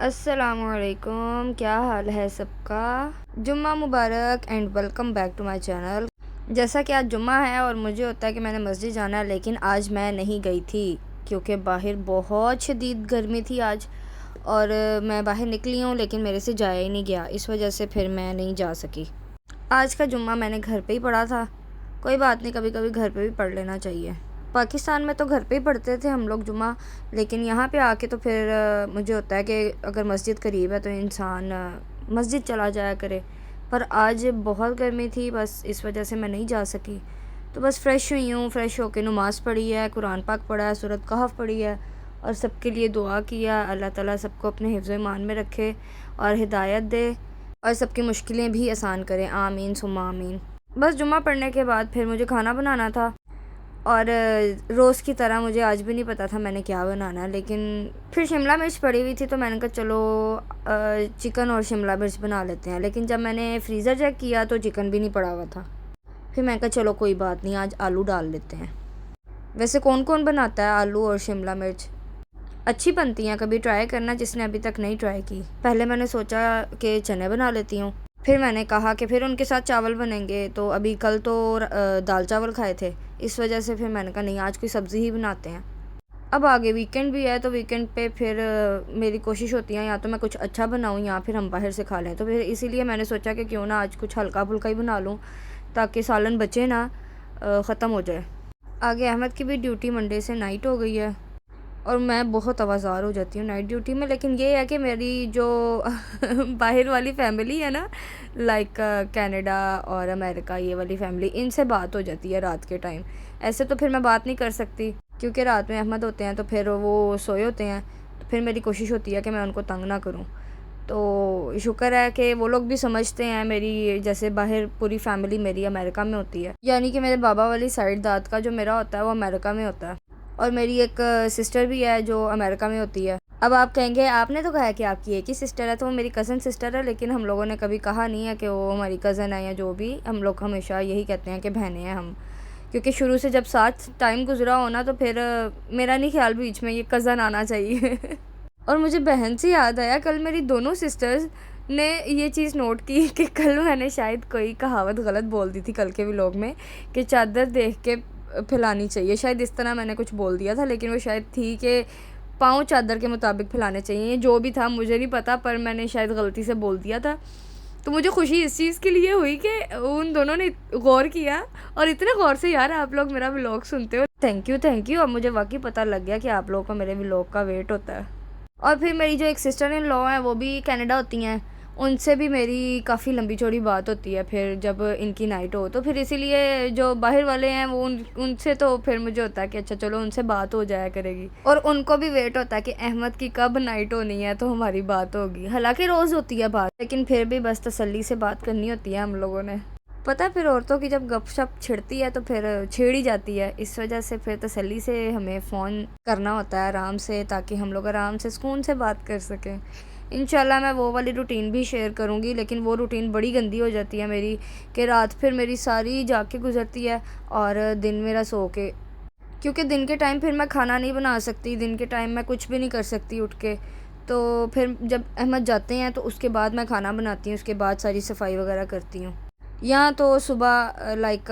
अस्सलामुअलैकुम, क्या हाल है सबका। जुम्मा मुबारक and welcome back to my channel. जैसा कि आज जुम्मा है और मुझे होता है कि मैंने मस्जिद जाना है, लेकिन आज मैं नहीं गई थी क्योंकि बाहर बहुत शदीद गर्मी थी आज। और मैं बाहर निकली हूँ लेकिन मेरे से जाया ही नहीं गया, इस वजह से फिर मैं नहीं जा सकी। आज का जुम्मा मैंने घर पे ही पढ़ा था। कोई बात नहीं, कभी कभी घर पे भी पढ़ लेना चाहिए। पाकिस्तान में तो घर पे ही पढ़ते थे हम लोग जुम्मा, लेकिन यहाँ पे आके तो फिर मुझे होता है कि अगर मस्जिद करीब है तो इंसान मस्जिद चला जाया करे। पर आज बहुत गर्मी थी, बस इस वजह से मैं नहीं जा सकी। तो बस फ़्रेश हुई हूँ, फ़्रेश होकर नमाज़ पढ़ी है, कुरान पाक पढ़ा है, सूरत कहफ़ पढ़ी है और सबके लिए दुआ किया। अल्लाह ताला सबको अपने हिफ्ज़ ईमान में रखे और हिदायत दे और सबकी मुश्किलें भी आसान करें, आमीन सुम्मा आमीन। बस जुम्मा पढ़ने के बाद फिर मुझे खाना बनाना था और रोज़ की तरह मुझे आज भी नहीं पता था मैंने क्या बनाना है, लेकिन फिर शिमला मिर्च पड़ी हुई थी तो मैंने कहा चलो चिकन और शिमला मिर्च बना लेते हैं। लेकिन जब मैंने फ्रीज़र चेक किया तो चिकन भी नहीं पड़ा हुआ था। फिर मैंने कहा चलो कोई बात नहीं, आज आलू डाल लेते हैं। वैसे कौन कौन बनाता है आलू और शिमला मिर्च, अच्छी बनती हैं, कभी ट्राई करना जिसने अभी तक नहीं ट्राई की। पहले मैंने सोचा कि चने बना लेती हूँ, फिर मैंने कहा कि फिर उनके साथ चावल बनेंगे, तो अभी कल तो दाल चावल खाए थे, इस वजह से फिर मैंने कहा नहीं आज कोई सब्ज़ी ही बनाते हैं। अब आगे वीकेंड भी है तो वीकेंड पे फिर मेरी कोशिश होती है या तो मैं कुछ अच्छा बनाऊँ या फिर हम बाहर से खा लें। तो फिर इसीलिए मैंने सोचा कि क्यों ना आज कुछ हल्का फुल्का ही बना लूँ ताकि सालन बचे ना, ख़त्म हो जाए। आगे अहमद की भी ड्यूटी मंडे से नाइट हो गई है और मैं बहुत आवाज़ार हो जाती हूँ नाइट ड्यूटी में। लेकिन ये है कि मेरी जो बाहर वाली फैमिली है ना, लाइक कनाडा और अमेरिका, ये वाली फैमिली, इनसे बात हो जाती है रात के टाइम। ऐसे तो फिर मैं बात नहीं कर सकती क्योंकि रात में अहमद होते हैं तो फिर वो सोए होते हैं, तो फिर मेरी कोशिश होती है कि मैं उनको तंग ना करूँ। तो शुक्र है कि वो लोग भी समझते हैं मेरी, जैसे बाहर पूरी फैमिली मेरी अमेरिका में होती है, यानी कि मेरे बाबा वाली साइड दाद का जो मेरा होता है वो अमेरिका में होता है और मेरी एक सिस्टर भी है जो अमेरिका में होती है। अब आप कहेंगे आपने तो कहा कि आपकी एक ही सिस्टर है, तो वो मेरी कज़न सिस्टर है, लेकिन हम लोगों ने कभी कहा नहीं है कि वो हमारी कज़न है या जो भी। हम लोग हमेशा यही कहते हैं कि बहनें हैं हम, क्योंकि शुरू से जब साथ टाइम गुजरा हो ना तो फिर मेरा नहीं ख्याल बीच में ये कज़न आना चाहिए। और मुझे बहन से याद आया, कल मेरी दोनों सिस्टर्स ने ये चीज़ नोट की कि कल मैंने शायद कोई कहावत गलत बोल दी थी कल के व्लॉग में कि चादर देख के फैलानी चाहिए, शायद इस तरह मैंने कुछ बोल दिया था, लेकिन वो शायद थी कि पाँव चादर के मुताबिक फैलाने चाहिए, जो भी था मुझे नहीं पता, पर मैंने शायद गलती से बोल दिया था। तो मुझे खुशी इस चीज़ के लिए हुई कि उन दोनों ने गौर किया, और इतने गौर से यार आप लोग मेरा व्लॉग सुनते हो, थैंक यू। अब मुझे वाकई पता लग गया कि आप लोगों का मेरे व्लॉग का वेट होता है। और फिर मेरी जो एक सिस्टर इन लॉ हैं वो भी कनाडा होती हैं, उनसे भी मेरी काफ़ी लंबी चौड़ी बात होती है फिर जब इनकी नाइट हो, तो फिर इसीलिए जो बाहर वाले हैं वो उनसे तो फिर मुझे होता है कि अच्छा चलो उनसे बात हो जाया करेगी, और उनको भी वेट होता है कि अहमद की कब नाइट होनी है तो हमारी बात होगी। हालांकि रोज़ होती है बात, लेकिन फिर भी बस तसल्ली से बात करनी होती है हम लोगों ने। पता है फिर औरतों की जब गपशप छिड़ती है तो फिर छेड़ ही जाती है, इस वजह से फिर तसल्ली से हमें फ़ोन करना होता है आराम से, ताकि हम लोग आराम से सुकून से बात कर सकें। इंशाल्लाह मैं वो वाली रूटीन भी शेयर करूँगी, लेकिन वो रूटीन बड़ी गंदी हो जाती है मेरी कि रात फिर मेरी सारी जाग के गुजरती है और दिन मेरा सो के, क्योंकि दिन के टाइम फिर मैं खाना नहीं बना सकती, दिन के टाइम मैं कुछ भी नहीं कर सकती उठ के। तो फिर जब अहमद जाते हैं तो उसके बाद मैं खाना बनाती हूँ, उसके बाद सारी सफाई वगैरह करती हूँ। या तो सुबह लाइक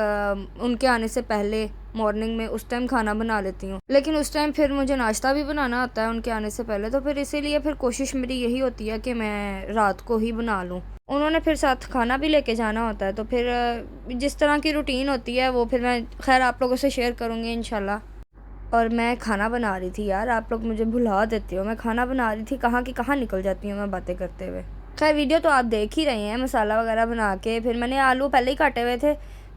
उनके आने से पहले मॉर्निंग में उस टाइम खाना बना लेती हूँ, लेकिन उस टाइम फिर मुझे नाश्ता भी बनाना होता है उनके आने से पहले, तो फिर इसीलिए फिर कोशिश मेरी यही होती है कि मैं रात को ही बना लूँ। उन्होंने फिर साथ खाना भी लेके जाना होता है, तो फिर जिस तरह की रूटीन होती है वो फिर मैं खैर आप लोगों से शेयर करूँगी इंशाल्लाह। और मैं खाना बना रही थी यार, आप लोग मुझे भुला देते हो, मैं खाना बना रही थी, कहाँ की कहाँ निकल जाती हूँ मैं बातें करते हुए। खैर वीडियो तो आप देख ही रहे हैं, मसाला वगैरह बना के फिर मैंने आलू पहले ही काटे हुए थे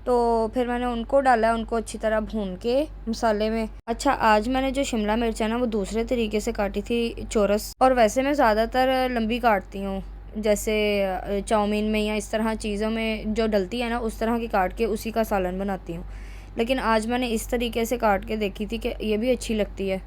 तो फिर मैंने उनको डाला, उनको अच्छी तरह भून के मसाले में। अच्छा, आज मैंने जो शिमला मिर्च है ना वो दूसरे तरीके से काटी थी, चौरस, और वैसे मैं ज़्यादातर लंबी काटती हूँ, जैसे चाउमीन में या इस तरह चीज़ों में जो डलती है ना उस तरह की काट के उसी का सालन बनाती हूँ। लेकिन आज मैंने इस तरीके से काट के देखी थी कि ये भी अच्छी लगती है।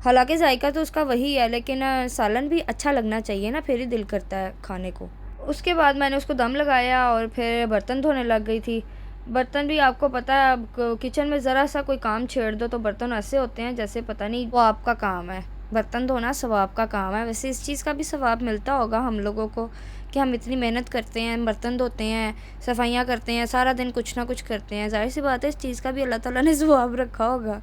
हालांकि जायका तो उसका वही है, लेकिन सालन भी अच्छा लगना चाहिए ना, फिर ही दिल करता है खाने को। उसके बाद मैंने उसको दम लगाया और फिर बर्तन धोने लग गई थी। बर्तन भी आपको पता है, अब किचन में ज़रा सा कोई काम छेड़ दो तो बर्तन ऐसे होते हैं जैसे पता नहीं वो आपका काम है। बर्तन धोना सवाब का काम है। वैसे इस चीज़ का भी सवाब मिलता होगा हम लोगों को कि हम इतनी मेहनत करते हैं, बर्तन धोते हैं, सफाइयाँ करते हैं, सारा दिन कुछ ना कुछ करते हैं। ज़ाहिर सी बात है इस चीज़ का भी अल्लाह ताला ने सवाब रखा होगा।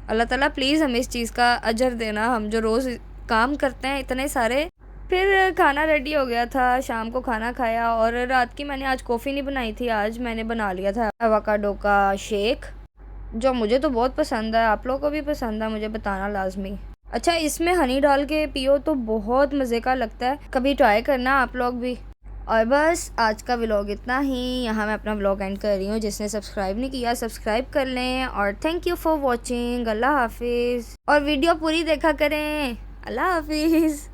अल्लाह ताला प्लीज़ हमें इस चीज़ का अजर देना, हम जो रोज़ काम करते हैं इतने सारे। फिर खाना रेडी हो गया था, शाम को खाना खाया और रात की मैंने आज कॉफ़ी नहीं बनाई थी, आज मैंने बना लिया था एवोकाडो का शेक, जो मुझे तो बहुत पसंद है। आप लोगों को भी पसंद है मुझे बताना लाजमी। अच्छा, इसमें हनी डाल के पियो तो बहुत मज़े का लगता है, कभी ट्राई करना आप लोग भी। और बस आज का व्लॉग इतना ही, यहाँ मैं अपना व्लॉग एंड कर रही हूँ। जिसने सब्सक्राइब नहीं किया सब्सक्राइब कर लें और थैंक यू फॉर वॉचिंग। अल्लाह हाफिज़। और वीडियो पूरी देखा करें। अल्लाह हाफिज़।